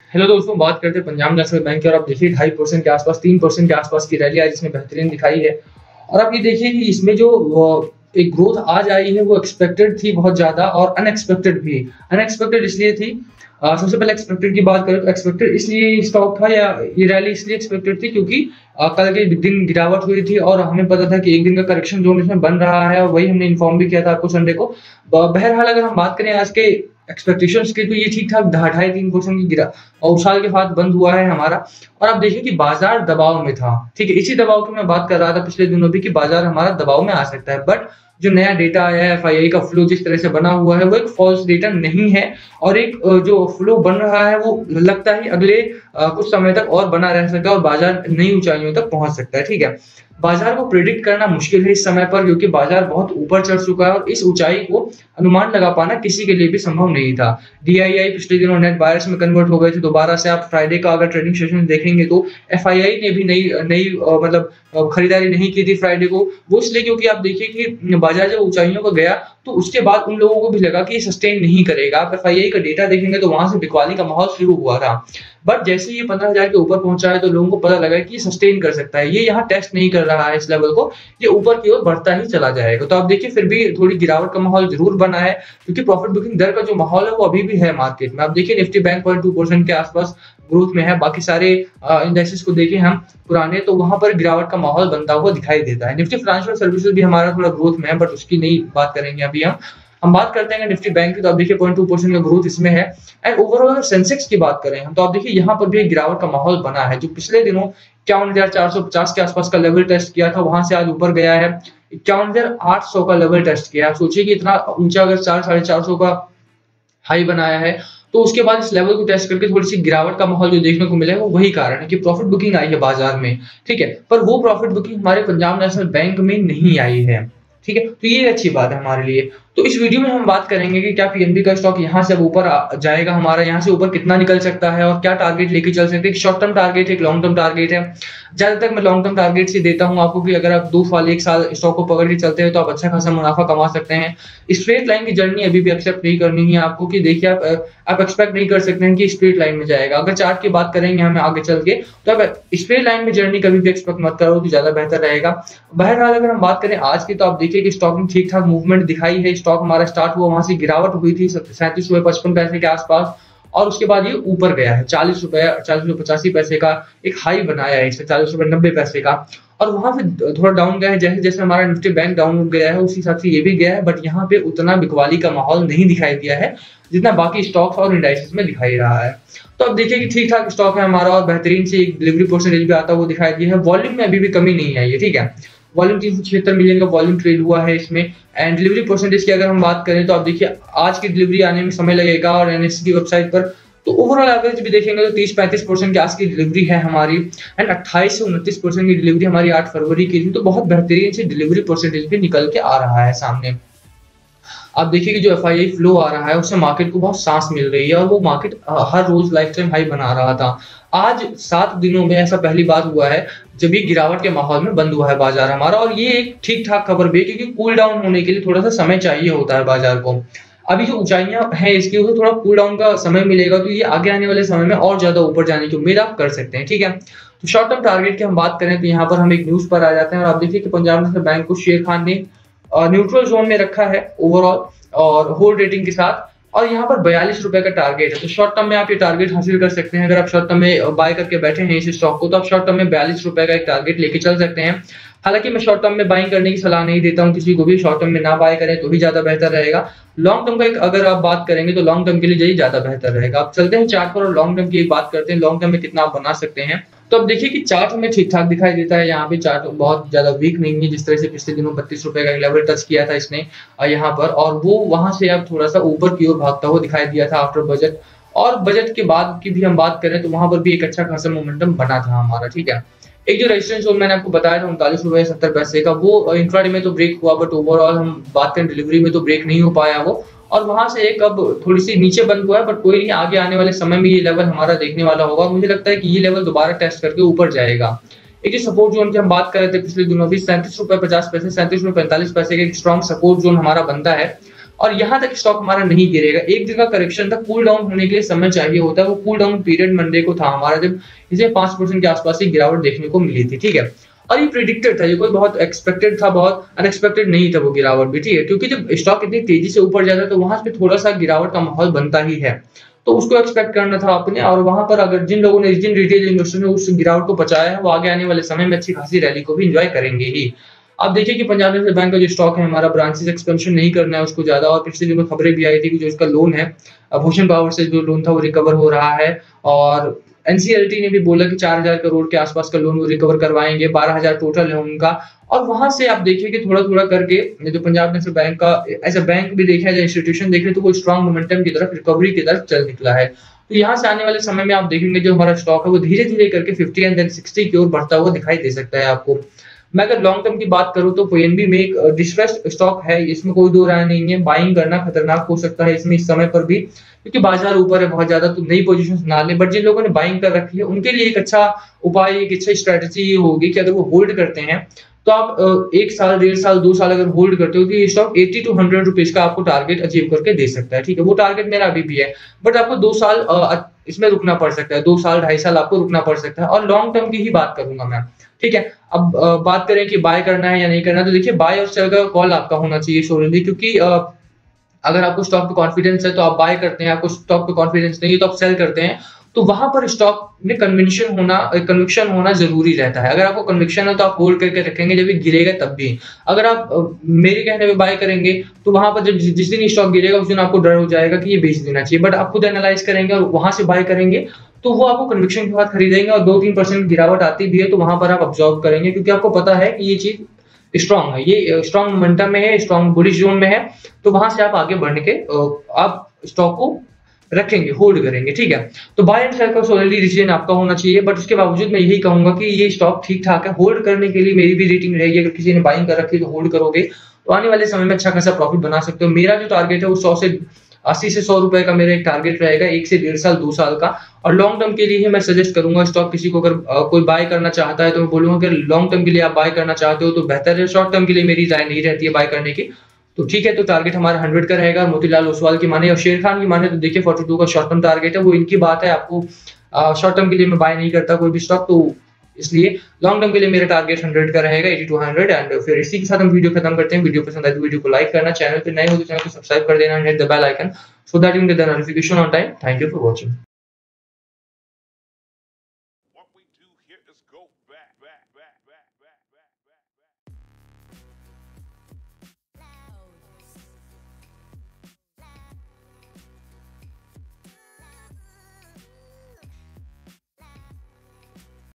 Hello दोस्तों, बात करते हैं पंजाब नेशनल बैंक की। और आप देखिए 2.5% के आसपास, 3% के आसपास की रैली आज इसमें बेहतरीन दिखाई है। और आप ये देखिए कि इसमें जो एक ग्रोथ आज आई है वो एक्सपेक्टेड थी बहुत ज़्यादा, और अनएक्सपेक्टेड भी। अनएक्सपेक्टेड इसलिए थी, सबसे पहले एक्सपेक्टेड की बात करें तो एक्सपेक्टेड इसलिए स्टॉक था, या ये रैली इसलिए एक्सपेक्टेड थी क्योंकि कल के दिन गिरावट हुई थी और हमें पता था कि एक दिन का करेक्शन जोन इसमें बन रहा है, और वही हमने इन्फॉर्म भी किया था आपको संडे को। बहरहाल अगर हम बात करें आज के एक्सपेक्टेशंस के, तो ये ठीक ठाक 2.5-3% की गिरा और उछाल के साथ बंद हुआ है हमारा। और आप देखिए कि बाजार दबाव में था, ठीक है। इसी दबाव की मैं बात कर रहा था पिछले दिनों भी कि बाजार हमारा दबाव में आ सकता है, बट जो नया डेटा आया है, एफआईआई का फ्लो जिस तरह से बना हुआ है वो एक फॉल्स डेटा नहीं है, और एक जो फ्लो बन रहा है वो लगता है अगले कुछ समय तक और बना रह सकता है और बाजार नई ऊंचाइयों तक पहुंच सकता है, ठीक है। बाजार को प्रिडिक्ट करना मुश्किल है इस समय पर, क्योंकि बाजार बहुत ऊपर चढ़ चुका है और इस ऊंचाई को अनुमान लगा पाना किसी के लिए भी संभव नहीं था। डीआईआई पिछले दिनों नेट बायर्स में कन्वर्ट हो गए थे दोबारा से। आप फ्राइडे का अगर ट्रेडिंग सेशन देखेंगे तो एफआईआई ने भी नई नई मतलब खरीदारी नहीं की थी फ्राइडे को। वो इसलिए क्योंकि आप देखिए कि बाजार जब ऊंचाइयों पर गया तो उसके बाद उन लोगों को भी लगा कि ये सस्टेन नहीं करेगा। आप एफआईआई का डेटा देखेंगे तो वहां से बिकवाली का माहौल शुरू हुआ था, बट जैसे ये 15,000 के ऊपर पहुंचा है तो लोगों को पता लगा कि ये सस्टेन कर सकता है, ये यहाँ टेस्ट नहीं कर रहा है इस लेवल को, ये ऊपर की ओर बढ़ता ही चला जाएगा। तो आप देखिए फिर भी थोड़ी गिरावट का माहौल जरूर बना है, क्योंकि प्रॉफिट बुकिंग दर का जो माहौल है वो अभी भी है मार्केट में। आप देखिए निफ्टी बैंक 0.2% के आसपास ग्रोथ में है, बाकी सारे इंडेक्सेस को देखें हम पुराने, तो वहां पर गिरावट का माहौल बनता हुआ दिखाई देता है। निफ्टी फाइनेंशियल सर्विसेज भी हमारा थोड़ा ग्रोथ में है, बट उसकी नहीं बात करेंगे अभी हम बात करते हैं निफ्टी बैंक की। तो आप देखिए 0.2% का ग्रोथ इसमें है। एंड ओवरऑल अगर सेंसेक्स की बात करें हम, तो आप देखिए यहाँ पर भी एक गिरावट का माहौल बना है। जो पिछले दिनों 51,450 के आसपास का लेवल टेस्ट किया था, वहां से आज ऊपर गया है 51,800 का लेवल टेस्ट किया। आप सोचिए कि इतना ऊंचा अगर 400-450 का हाई बनाया है, तो उसके बाद इस लेवल को टेस्ट करके थोड़ी सी गिरावट का माहौल जो देखने को मिला है वो वही कारण है कि प्रॉफिट बुकिंग आई है बाजार में, ठीक है। पर वो प्रॉफिट बुकिंग हमारे पंजाब नेशनल बैंक में नहीं आई है, ठीक है। तो ये अच्छी बात है हमारे लिए। तो इस वीडियो में हम बात करेंगे कि क्या पीएनबी का स्टॉक यहाँ से अब ऊपर जाएगा, हमारा यहाँ से ऊपर कितना निकल सकता है, और क्या टारगेट लेके चल सकते हैं। शॉर्ट टर्म टारगेट है, एक लॉन्ग टर्म टारगेट है। ज्यादातर मैं लॉन्ग टर्म टारगेट से देता हूँ आपको कि अगर आप 2 साल 1 साल स्टॉक को पकड़ के चलते हैं तो आप अच्छा खासा मुनाफा कमा सकते हैं। स्ट्रेट लाइन की जर्नी अभी भी एक्सेप्ट नहीं करनी है आपको, कि देखिए आप एक्सपेक्ट नहीं कर सकते हैं कि स्ट्रेट लाइन में जाएगा। अगर चार्ट की बात करेंगे हमें आगे चल के, तो आप स्ट्रेट लाइन में जर्नी कभी भी एक्सपेक्ट मत करो, तो ज्यादा बेहतर रहेगा। बहरहाल अगर हम बात करें आज की, तो आप देखिए कि स्टॉक में ठीक ठाक मूवमेंट दिखाई है। स्टॉक हमारा स्टार्ट हुआ, वहां से गिरावट हुई थी 37.55 के आसपास, और उसके बाद ये ऊपर गया है 40 रुपए 40.85 पैसे का एक हाई बनाया है इसने 40.90 का, और वहां से थोड़ा डाउन गया है। जैसे जैसे हमारा निफ्टी बैंक डाउन गया है उसी हिसाब से ये भी गया है, बट यहाँ पे उतना बिकवाली का माहौल नहीं दिखाई दिया है जितना बाकी स्टॉक्स और इंडाइसेस में दिखाई रहा है। तो अब देखिए कि ठीक ठाक स्टॉक है हमारा, और बेहतरीन से एक डिलीवरी परसेंटेज भी आता हुआ दिखाई दिया है। वॉल्यूम में अभी भी कमी नहीं आई है, ठीक है। वॉल्यूम 376 मिलियन का वॉल्यूम ट्रेड हुआ है इसमें। एंड डिलीवरी परसेंटेज की अगर हम बात करें तो आप देखिए आज की डिलीवरी आने में समय लगेगा, और एनएससी की वेबसाइट पर तो ओवरऑल एवरेज भी देखेंगे तो 30-35% के आस की डिलीवरी है हमारी। एंड 28 से 29% की डिलीवरी हमारी 8 फरवरी की थी, तो बहुत बेहतरीन से डिलीवरी परसेंटेज भी निकल के आ रहा है सामने। आप देखिए कि जो एफआईआई फ्लो आ रहा है उससे मार्केट को बहुत सांस मिल रही है, और वो मार्केट हर रोज लाइफ टाइम हाई बना रहा था। आज 7 दिनों में ऐसा पहली बार हुआ है जब ये गिरावट के माहौल में बंद हुआ है बाजार हमारा, और ये एक ठीक ठाक खबर भी है, क्योंकि कूल डाउन होने के लिए थोड़ा सा समय चाहिए होता है बाजार को। अभी जो ऊंचाइयां हैं इसकी उसे थोड़ा कूल डाउन का समय मिलेगा, तो ये आगे आने वाले समय में और ज्यादा ऊपर जाने की उम्मीद आप कर सकते हैं, ठीक है। तो शॉर्ट टर्म टारगेट की हम बात करें तो यहाँ पर हम एक न्यूज पर आ जाते हैं, और आप देखिए कि पंजाब नेशनल बैंक को शेर खान ने न्यूट्रल जोन में रखा है ओवरऑल और होल्ड रेटिंग के साथ, और यहाँ पर 42 रुपए का टारगेट है। तो शॉर्ट टर्म में आप ये टारगेट हासिल कर सकते हैं। अगर आप शॉर्ट टर्म में बाय करके बैठे हैं इस स्टॉक को, तो आप शॉर्ट टर्म में 42 रुपए का एक टारगेट लेके चल सकते हैं। हालांकि मैं शॉर्ट टर्म में बाइंग करने की सलाह नहीं देता हूं किसी को भी, शॉर्ट टर्म में ना बाय करें तो भी ज्यादा बेहतर रहेगा। लॉन्ग टर्म का एक अगर आप बात करेंगे तो लॉन्ग टर्म के लिए यही ज्यादा बेहतर रहेगा। आप चलते हैं चार्ट पर और लॉन्ग टर्म की एक बात करते हैं, लॉन्ग टर्म में कितना आप बना सकते हैं। तो अब देखिए कि चार्ट हमें ठीक ठाक दिखाई देता है, यहाँ पे चार्ट बहुत ज्यादा वीक नहीं है। जिस तरह से पिछले दिनों 32 रुपए का लेवल टच किया था इसने यहाँ पर, और वो वहां से अब थोड़ा सा ऊपर की ओर भागता हुआ दिखाई दिया था आफ्टर बजट, और बजट के बाद की भी हम बात करें तो वहां पर भी एक अच्छा खासा मोमेंटम बना था हमारा, ठीक है। एक जो रेजिस्टेंस जोन मैंने आपको बताया था 39.70 का, वो इंट्राडे में तो ब्रेक हुआ, बट ओवरऑल हम बात करें डिलीवरी में तो ब्रेक नहीं हो पाया वो, और वहां से एक अब थोड़ी सी नीचे बंद हुआ है, बट कोई नहीं, आगे आने वाले समय में ये लेवल हमारा देखने वाला होगा। मुझे लगता है कि ये लेवल दोबारा टेस्ट करके ऊपर जाएगा। एक जो सपोर्ट जोन की हम बात कर रहे थे पिछले दिनों भी 37.50 रुपए 37.45 का एक स्ट्रॉन्ग सपोर्ट जोन हमारा बनता है, और यहाँ तक स्टॉक हमारा नहीं गिरेगा। एक दिन का करेक्शन था, कूल डाउन होने के लिए समय चाहिए होता है। वो कूल डाउन पीरियड मंडे को था हमारा, जब इसे 5% के आसपास की गिरावट देखने को मिली थी, ठीक है। और ये प्रिडिक्टेड था, ये कोई बहुत एक्सपेक्टेड था, बहुत अनएक्सपेक्टेड नहीं था वो गिरावट भी, ठीक है। क्योंकि जब स्टॉक इतनी तेजी से ऊपर जाता है तो वहां पे थोड़ा सा गिरावट का माहौल बनता ही है, तो उसको एक्सपेक्ट करना था आपने। और वहां पर अगर जिन लोगों ने, जिन रिटेल इन्वेस्टर ने उस गिरावट को बचाया है, वो आगे आने वाले समय में अच्छी खासी रैली को भी एंजॉय करेंगे ही। आप देखिए कि पंजाब नेशनल बैंक का जो स्टॉक है हमारा, ब्रांचेस एक्सपेंशन नहीं करना है उसको ज्यादा। और पिछले दिनों खबरें भी आई थी कि जो इसका लोन है भूषण पावर से जो लोन था वो रिकवर हो रहा है। और एनसीएलटी ने भी बोला कि 4,000 करोड़ के आसपास का लोन वो रिकवर करवाएंगे, 12,000 टोटल है उनका। और वहां से आप देखिए कि थोड़ा थोड़ा करके जो पंजाब नेशनल बैंक का एज अ बैंक भी देखा जाए, इंस्टीट्यूशन देखें, तो वो स्ट्रॉन्ग मोमेंटम की तरफ, रिकवरी की तरफ चल निकला है। तो यहाँ से आने वाले समय में आप देखेंगे जो हमारा स्टॉक है वो धीरे धीरे करके 50 एंड देन 60 की ओर बढ़ता हुआ दिखाई दे सकता है आपको। मैं अगर लॉन्ग टर्म की बात करूं तो पीएनबी में एक डिस्ट्रेस्ड स्टॉक है, इसमें कोई दो राय नहीं है। बाइंग करना खतरनाक हो सकता है इसमें इस समय पर भी, क्योंकि बाजार ऊपर है बहुत ज्यादा, तो नई पोजीशन ना ले। बट जिन लोगों ने बाइंग कर रखी है उनके लिए एक अच्छा उपाय, एक अच्छी स्ट्रेटेजी ये होगी कि अगर वो होल्ड करते हैं तो आप 1 साल, 1.5 साल, 2 साल अगर होल्ड करते हो तो ये स्टॉक 80 to 100 रुपीज का आपको टारगेट अचीव करके दे सकता है, ठीक है। वो टारगेट मेरा अभी भी है, बट आपको 2 साल इसमें रुकना पड़ सकता है, 2 साल, 2.5 साल आपको रुकना पड़ सकता है। और लॉन्ग टर्म की ही बात करूंगा मैं, ठीक है। अब बात करें कि बाय करना है या नहीं करना, तो देखिए बाय और सेल का कॉल आपका होना चाहिए सोलली, क्योंकि अगर आपको स्टॉक पे कॉन्फिडेंस है तो आप बाय करते हैं, आपको स्टॉक पे कॉन्फिडेंस नहीं है तो आप सेल करते हैं। तो वहां पर स्टॉक में कन्विक्शन होना जरूरी रहता है। अगर आपको कन्विक्शन है तो आप होल्ड करके रखेंगे, जब ये गिरेगा तब भी। अगर आप मेरे कहने पे बाय करेंगे तो वहां पर जब जिस दिन स्टॉक गिरेगा उस दिन आपको डर हो जाएगा कि ये बेच देना चाहिए। बट आप खुद एनालाइज करेंगे और वहां से बाय करेंगे तो वो आपको कन्विक्शन के बाद खरीदेंगे, और 2-3% गिरावट आती भी है तो वहां पर आप ऑब्जर्व करेंगे, क्योंकि आपको पता है कि ये चीज स्ट्रांग है, ये स्ट्रांग मोमेंटम में है, स्ट्रांग बुलिश जोन में है। तो वहां से आप आगे बढ़ने के आप स्टॉक को रखेंगे, होल्ड करेंगे, ठीक है। तो बाय एंड सेल का सोलली डिसीजन आपका होना चाहिए। बट उसके बावजूद मैं यही कहूंगा कि ये स्टॉक ठीक ठाक है, होल्ड करने के लिए मेरी भी रेटिंग रहेगी। अगर किसी ने बाइंग कर रखी है तो होल्ड करोगे तो आने वाले समय में अच्छा खासा प्रॉफिट बना सकते हो। मेरा जो टारगेट है वो 80 से 100 रुपए का मेरा एक टारगेट रहेगा, 1 से 1.5 साल, 2 साल का। और लॉन्ग टर्म के लिए मैं सजेस्ट करूंगा स्टॉक, किसी को अगर कोई बाय करना चाहता है तो मैं बोलूंगा कि लॉन्ग टर्म के लिए आप बाय करना चाहते हो तो बेहतर है। शॉर्ट टर्म के लिए मेरी राय नहीं रहती है बाय करने की। तो ठीक है, तो टारगेट हमारा 100 का रहेगा। मोतीलाल ओसवाल की माने और शेर खान की माने तो देखिए 42 का शॉर्ट टर्म टारगेट है, वो इनकी बात है। आपको शॉर्ट टर्म के लिए मैं बाय नहीं करता कोई भी स्टॉक, तो इसलिए लॉन्ग टर्म के लिए मेरा टारगेट 100 का रहेगा, 80 to 100। एंड फिर इसी के साथ हम वीडियो खत्म करते हैं। वीडियो पसंद आए तो वीडियो को लाइक करना, चैनल पे नए हो तो चैनल को सब्सक्राइब कर देना, hit the bell icon so that you get the notification on time. Thank you for watching.